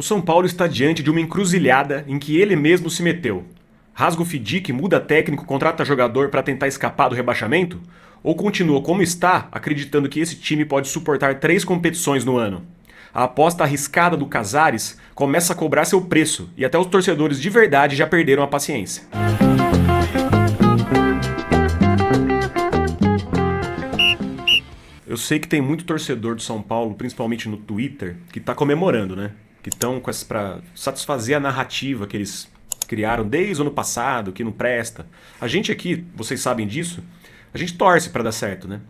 O São Paulo está diante de uma encruzilhada em que ele mesmo se meteu. Rasga o Fidic, muda técnico, contrata jogador para tentar escapar do rebaixamento? Ou continua como está, acreditando que esse time pode suportar 3 competições no ano? A aposta arriscada do Casares começa a cobrar seu preço e até os torcedores de verdade já perderam a paciência. Eu sei que tem muito torcedor do São Paulo, principalmente no Twitter, que tá comemorando, né? Que estão pra satisfazer a narrativa que eles criaram desde o ano passado, que não presta. A gente aqui, vocês sabem disso, a gente torce pra dar certo, né?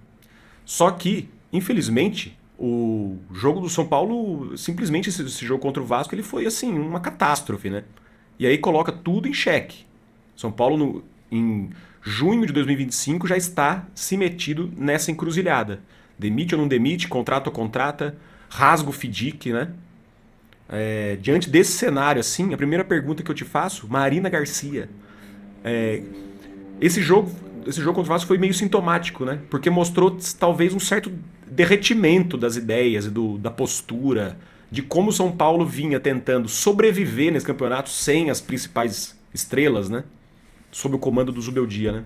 Só que, infelizmente, o jogo do São Paulo, simplesmente esse jogo contra o Vasco, ele foi assim, uma catástrofe, né? E aí coloca tudo em xeque. São Paulo, em junho de 2025, já está se metido nessa encruzilhada. Demite ou não demite, contrata ou contrata, rasga o Fidic, né? Diante desse cenário, assim, a primeira pergunta que eu te faço, Marina Garcia, esse jogo, esse jogo contra o Vasco foi meio sintomático, né? Porque mostrou talvez um certo derretimento das ideias e da postura, de como o São Paulo vinha tentando sobreviver nesse campeonato sem as principais estrelas, né? Sob o comando do Zubeldia, né?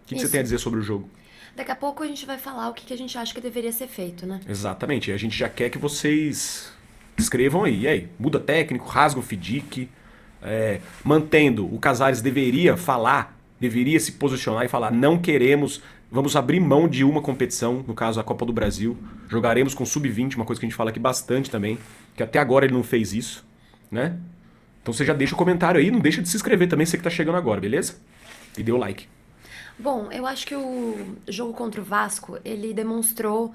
O que você tem a dizer sobre o jogo? Daqui a pouco a gente vai falar o que a gente acha que deveria ser feito, né? Exatamente. A gente já quer que vocês escrevam aí. E aí? Muda técnico, rasga o Fidic, mantendo. O Casares deveria falar, deveria se posicionar e falar: não queremos, vamos abrir mão de uma competição, no caso a Copa do Brasil. Jogaremos com sub-20, uma coisa que a gente fala aqui bastante também, que até agora ele não fez isso, né? Então você já deixa o comentário aí, não deixa de se inscrever também, você que tá chegando agora, beleza? E dê o like. Bom, eu acho que o jogo contra o Vasco, ele demonstrou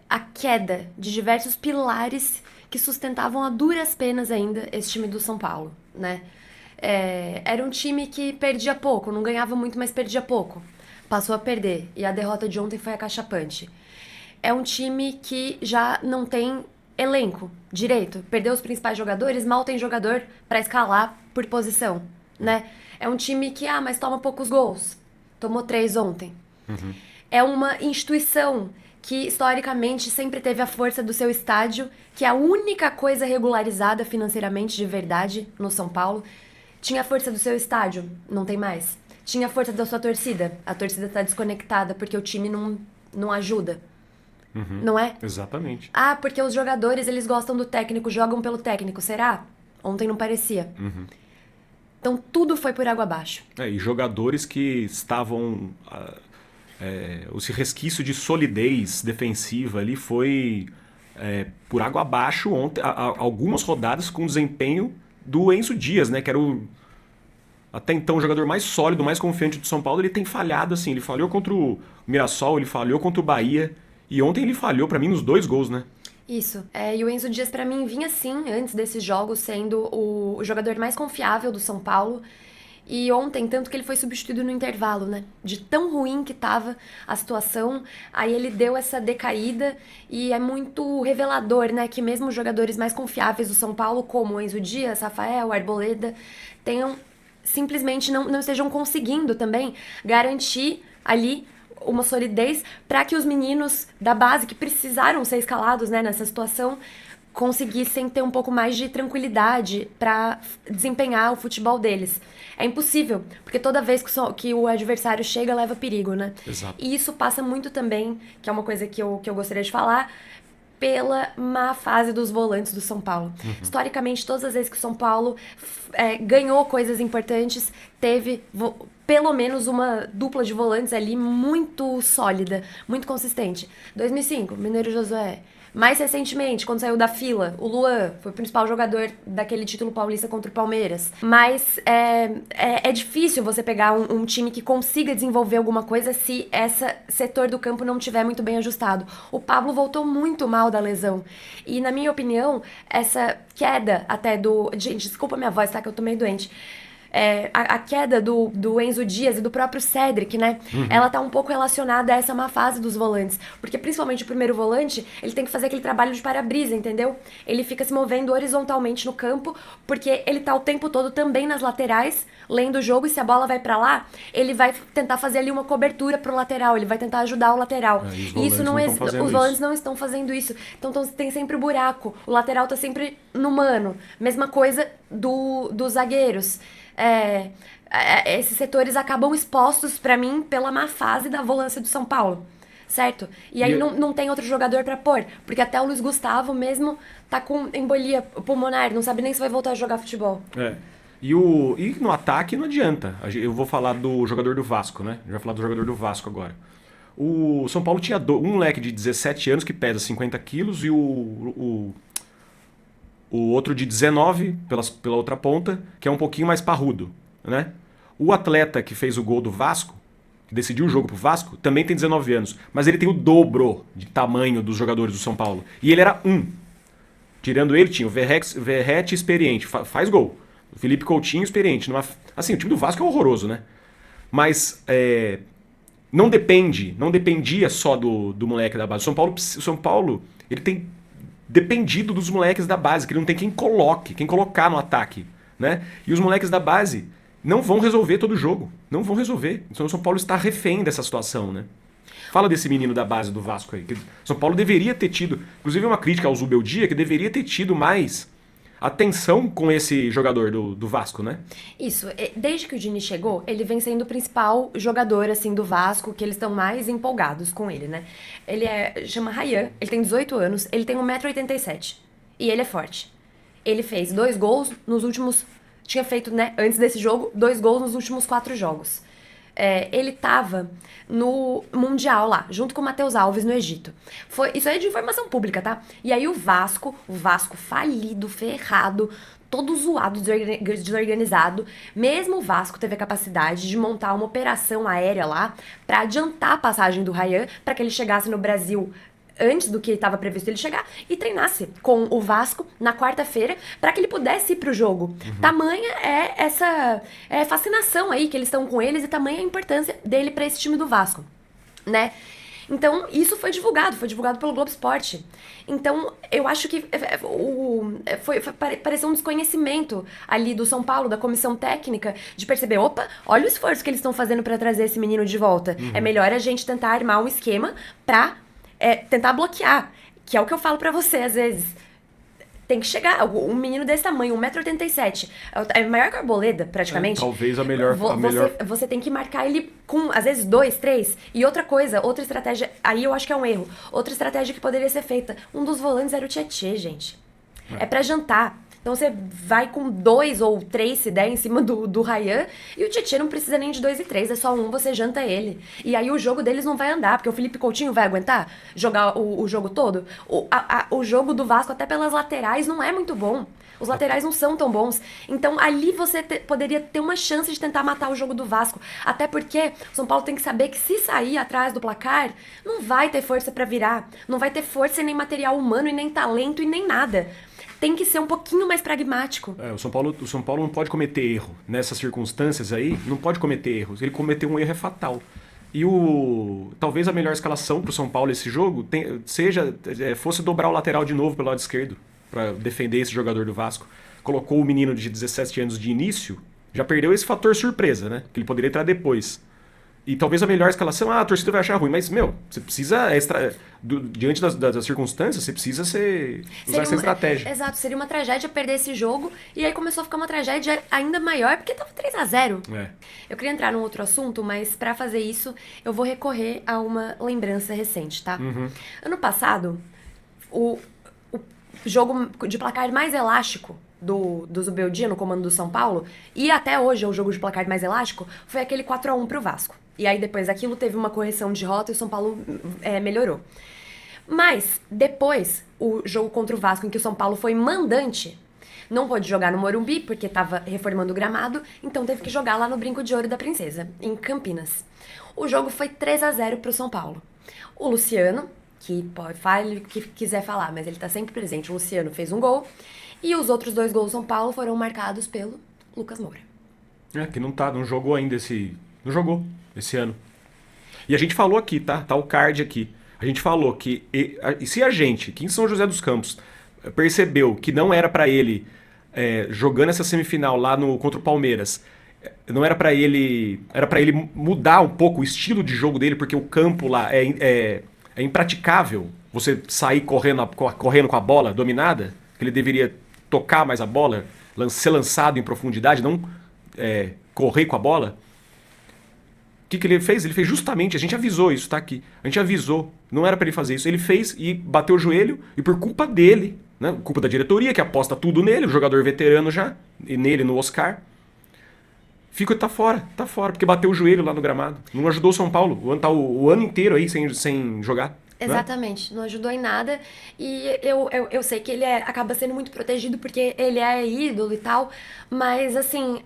a queda de diversos pilares que sustentavam a duras penas ainda esse time do São Paulo, né? Era um time que perdia pouco, não ganhava muito, mas perdia pouco. Passou a perder, e a derrota de ontem foi acachapante. É um time que já não tem elenco direito, perdeu os principais jogadores, mal tem jogador para escalar por posição, né? É um time que, mas toma poucos gols. Tomou 3 ontem. Uhum. É uma instituição que, historicamente, sempre teve a força do seu estádio, que é a única coisa regularizada financeiramente de verdade no São Paulo. Tinha a força do seu estádio, não tem mais. Tinha a força da sua torcida. A torcida tá desconectada porque o time não ajuda. Uhum. Não é? Exatamente. Porque os jogadores, eles gostam do técnico, jogam pelo técnico. Será? Ontem não parecia. Uhum. Então tudo foi por água abaixo. E jogadores que estavam. Esse resquício de solidez defensiva ali foi por água abaixo ontem, algumas rodadas com o desempenho do Enzo Dias, né? Que era até então o jogador mais sólido, mais confiante do São Paulo. Ele tem falhado assim. Ele falhou contra o Mirassol, ele falhou contra o Bahia. E ontem ele falhou, pra mim, nos 2 gols, né? Isso. E o Enzo Dias, pra mim, vinha sim, antes desses jogos, sendo o jogador mais confiável do São Paulo. E ontem, tanto que ele foi substituído no intervalo, né? De tão ruim que tava a situação, aí ele deu essa decaída e é muito revelador, né? Que mesmo os jogadores mais confiáveis do São Paulo, como o Enzo Dias, Rafael, Arboleda, simplesmente não estejam conseguindo também garantir ali uma solidez para que os meninos da base que precisaram ser escalados, né, nessa situação conseguissem ter um pouco mais de tranquilidade para desempenhar o futebol deles. É impossível, porque toda vez que o adversário chega, leva perigo, né? Exato. E isso passa muito também, que é uma coisa que eu gostaria de falar, pela má fase dos volantes do São Paulo. Uhum. Historicamente, todas as vezes que o São Paulo ganhou coisas importantes, teve pelo menos uma dupla de volantes ali muito sólida, muito consistente. 2005, Mineiro Josué. Mais recentemente, quando saiu da fila, o Luan foi o principal jogador daquele título paulista contra o Palmeiras. Mas é difícil você pegar um time que consiga desenvolver alguma coisa se esse setor do campo não estiver muito bem ajustado. O Pablo voltou muito mal da lesão. E, na minha opinião, essa queda até do... Gente, desculpa a minha voz, tá? Que eu tô meio doente. a queda do Enzo Dias e do próprio Cédric, né? Ela tá um pouco relacionada a essa má fase dos volantes. Porque principalmente o primeiro volante, ele tem que fazer aquele trabalho de para-brisa, entendeu? Ele fica se movendo horizontalmente no campo, porque ele tá o tempo todo também nas laterais, lendo o jogo, e se a bola vai pra lá, ele vai tentar fazer ali uma cobertura pro lateral, ele vai tentar ajudar o lateral. E isso não os volantes não estão fazendo isso. Então tem sempre o buraco. O lateral tá sempre no mano. Mesma coisa dos zagueiros. Esses setores acabam expostos pra mim pela má fase da volância do São Paulo, certo? E aí não tem outro jogador pra pôr, porque até o Luiz Gustavo mesmo tá com embolia pulmonar, não sabe nem se vai voltar a jogar futebol. E no ataque não adianta. Eu vou falar do jogador do Vasco, né? A gente vai falar do jogador do Vasco agora. O São Paulo tinha um moleque de 17 anos que pesa 50 quilos e o outro de 19 pela outra ponta, que é um pouquinho mais parrudo, né? O atleta que fez o gol do Vasco, que decidiu o jogo pro Vasco, também tem 19 anos, mas ele tem o dobro de tamanho dos jogadores do São Paulo. E ele era um. Tirando ele, tinha o Verratti experiente, faz gol. O Felipe Coutinho experiente. Assim, o time do Vasco é horroroso, né? Mas não dependia só do moleque da base. O São Paulo ele tem dependido dos moleques da base, que ele não tem quem colocar no ataque, né? E os moleques da base não vão resolver todo o jogo. Não vão resolver. Então o São Paulo está refém dessa situação, né? Fala desse menino da base do Vasco aí. Que São Paulo deveria ter tido, inclusive uma crítica ao Zubeldia, que deveria ter tido mais atenção com esse jogador do Vasco, né? Isso. Desde que o Dini chegou, ele vem sendo o principal jogador, assim, do Vasco, que eles estão mais empolgados com ele, né? Ele chama Rayan, ele tem 18 anos, ele tem 1,87 m. E ele é forte. Ele fez 2 gols nos últimos... Tinha feito, né, antes desse jogo, 2 gols nos últimos 4 jogos. Ele tava no Mundial lá, junto com o Matheus Alves no Egito. Isso aí é de informação pública, tá? E aí o Vasco falido, ferrado, todo zoado, desorganizado. Mesmo o Vasco teve a capacidade de montar uma operação aérea lá pra adiantar a passagem do Rayan, pra que ele chegasse no Brasil antes do que estava previsto ele chegar, e treinasse com o Vasco na quarta-feira para que ele pudesse ir pro jogo. Tamanha é essa fascinação aí que eles estão com eles e tamanha a importância dele para esse time do Vasco, né? Então, isso foi divulgado pelo Globo Esporte. Então, eu acho que pareceu um desconhecimento ali do São Paulo, da comissão técnica, de perceber, opa, olha o esforço que eles estão fazendo para trazer esse menino de volta. É melhor a gente tentar armar um esquema pra tentar bloquear, que é o que eu falo pra você, às vezes. Tem que chegar, um menino desse tamanho, 1,87 m, é maior que a Arboleda, praticamente. Talvez a melhor... Você tem que marcar ele com, às vezes, 2, 3. E outra coisa, outra estratégia, aí eu acho que é um erro. Outra estratégia que poderia ser feita, um dos volantes era o Tietê, gente. É pra jantar. Então você vai com 2 ou 3, se der, em cima do Rayan, e o Tietê não precisa nem de 2 e 3, é só um, você janta ele. E aí o jogo deles não vai andar, porque o Felipe Coutinho vai aguentar jogar o jogo todo. O jogo do Vasco, até pelas laterais, não é muito bom. Os laterais não são tão bons. Então ali você poderia ter uma chance de tentar matar o jogo do Vasco. Até porque o São Paulo tem que saber que se sair atrás do placar, não vai ter força pra virar. Não vai ter força e nem material humano, e nem talento, e nem nada. Tem que ser um pouquinho mais pragmático. O São Paulo não pode cometer erro. Nessas circunstâncias aí, não pode cometer erros. Ele cometer um erro é fatal. E talvez a melhor escalação pro São Paulo esse jogo fosse dobrar o lateral de novo pelo lado esquerdo, para defender esse jogador do Vasco. Colocou o menino de 17 anos de início, já perdeu esse fator surpresa, né? Que ele poderia entrar depois. E talvez a melhor escalação, a torcida vai achar ruim, mas, você precisa, diante das circunstâncias, você precisa usar essa estratégia. Exato, seria uma tragédia perder esse jogo, e aí começou a ficar uma tragédia ainda maior, porque tava 3-0. Eu queria entrar num outro assunto, mas pra fazer isso, eu vou recorrer a uma lembrança recente, tá? Ano passado, o jogo de placar mais elástico do Zubeldia no comando do São Paulo, e até hoje é o jogo de placar mais elástico, foi aquele 4-1 pro Vasco. E aí depois daquilo teve uma correção de rota e o São Paulo melhorou. Mas depois, o jogo contra o Vasco, em que o São Paulo foi mandante, não pôde jogar no Morumbi, porque estava reformando o gramado, então teve que jogar lá no Brinco de Ouro da Princesa, em Campinas. O jogo foi 3-0 pro São Paulo. O Luciano, que fale o que quiser falar, mas ele tá sempre presente, o Luciano fez um gol, e os outros 2 gols do São Paulo foram marcados pelo Lucas Moura. Que não jogou ainda não jogou esse ano. E a gente falou aqui, tá? Tá o card aqui. A gente falou que e se a gente, aqui em São José dos Campos, percebeu que não era pra ele jogando essa semifinal lá contra o Palmeiras, não era pra ele, era para ele mudar um pouco o estilo de jogo dele, porque o campo lá é impraticável. Você sair correndo com a bola dominada, que ele deveria tocar mais a bola, ser lançado em profundidade, não correr com a bola. O que ele fez? Ele fez justamente, a gente avisou isso, tá aqui. A gente avisou, não era pra ele fazer isso. Ele fez e bateu o joelho, e por culpa dele, né, culpa da diretoria, que aposta tudo nele, o jogador veterano já, e nele, no Oscar, tá fora, porque bateu o joelho lá no gramado. Não ajudou o São Paulo, o ano inteiro aí sem jogar. Exatamente, não ajudou em nada. E eu sei que ele acaba sendo muito protegido porque ele é ídolo e tal, mas assim,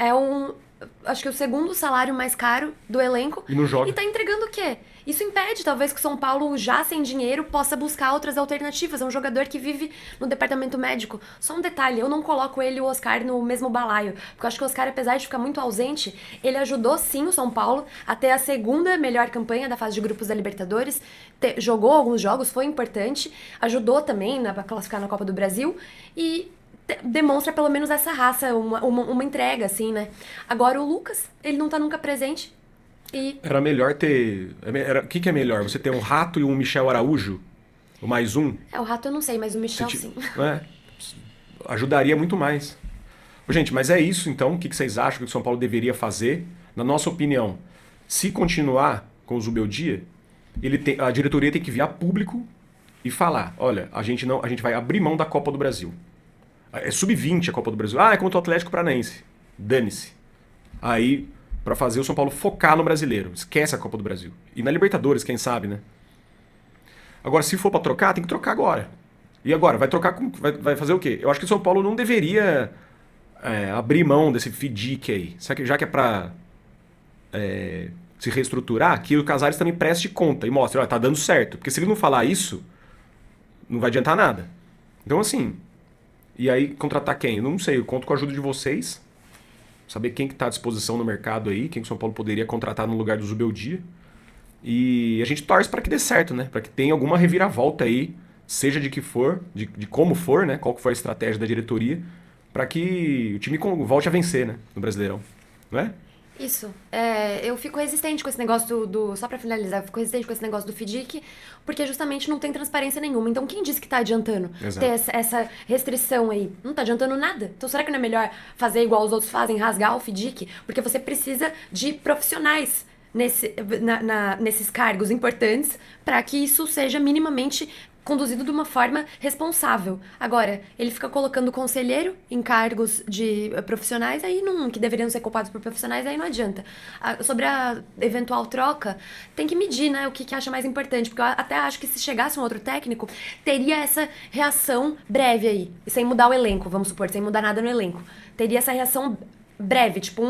acho que o segundo salário mais caro do elenco. E não joga. E tá entregando o quê? Isso impede, talvez, que o São Paulo, já sem dinheiro, possa buscar outras alternativas. É um jogador que vive no departamento médico. Só um detalhe, eu não coloco ele e o Oscar no mesmo balaio. Porque eu acho que o Oscar, apesar de ficar muito ausente, ele ajudou sim o São Paulo a ter a segunda melhor campanha da fase de grupos da Libertadores. Jogou alguns jogos, foi importante. Ajudou também a classificar na Copa do Brasil. E demonstra pelo menos essa raça, uma entrega, assim, né? Agora o Lucas, ele não tá nunca presente. Era melhor ter... O que é melhor? Você ter um Rato e um Michel Araújo? Ou mais um? O Rato eu não sei, mas o Michel sim. Ajudaria muito mais. Gente, mas é isso então. O que vocês acham que o São Paulo deveria fazer? Na nossa opinião, se continuar com o Zubeldia, a diretoria tem que vir a público e falar, olha, a gente vai abrir mão da Copa do Brasil. É sub-20 a Copa do Brasil. É contra o Atlético Paranaense. Dane-se. Aí, pra fazer o São Paulo focar no brasileiro. Esquece a Copa do Brasil. E na Libertadores, quem sabe, né? Agora, se for pra trocar, tem que trocar agora. E agora, vai trocar vai fazer o quê? Eu acho que o São Paulo não deveria abrir mão desse FDIC aí. Já que é pra se reestruturar, que o Casares também preste conta e mostre, olha, tá dando certo. Porque se ele não falar isso, não vai adiantar nada. Então, assim... E aí, contratar quem? Eu não sei, eu conto com a ajuda de vocês. Saber quem que tá à disposição no mercado aí, quem que o São Paulo poderia contratar no lugar do Zubeldia. E a gente torce para que dê certo, né? Para que tenha alguma reviravolta aí, seja de que for, de como for, né? Qual que for a estratégia da diretoria, para que o time volte a vencer, né? No Brasileirão, não é? Isso. Eu fico resistente com esse negócio só pra finalizar, eu fico resistente com esse negócio do FDIC, porque justamente não tem transparência nenhuma. Então quem disse que tá adiantando ter essa restrição aí? Não tá adiantando nada. Então será que não é melhor fazer igual os outros fazem, rasgar o FDIC? Porque você precisa de profissionais nesses cargos importantes para que isso seja minimamente conduzido de uma forma responsável. Agora, ele fica colocando conselheiro em cargos de profissionais aí que deveriam ser culpados por profissionais, aí não adianta. Sobre a eventual troca, tem que medir, né, o que acha mais importante, porque eu até acho que se chegasse um outro técnico, teria essa reação breve aí, sem mudar o elenco, vamos supor, sem mudar nada no elenco. Teria essa reação breve, tipo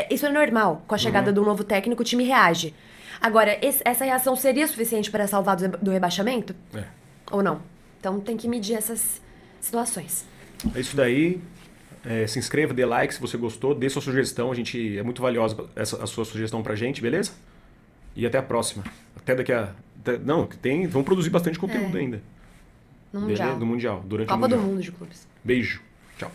isso é normal, com a chegada do novo técnico o time reage. Agora, essa reação seria suficiente para salvar do rebaixamento? Ou não? Então tem que medir essas situações. É isso daí. Se inscreva, dê like se você gostou, dê sua sugestão. É muito valiosa a sua sugestão pra gente, beleza? E até a próxima. Até daqui a... vamos produzir bastante conteúdo ainda. No Mundial. No Mundial. Durante Copa o Mundial. do Mundo de clubes. Beijo. Tchau.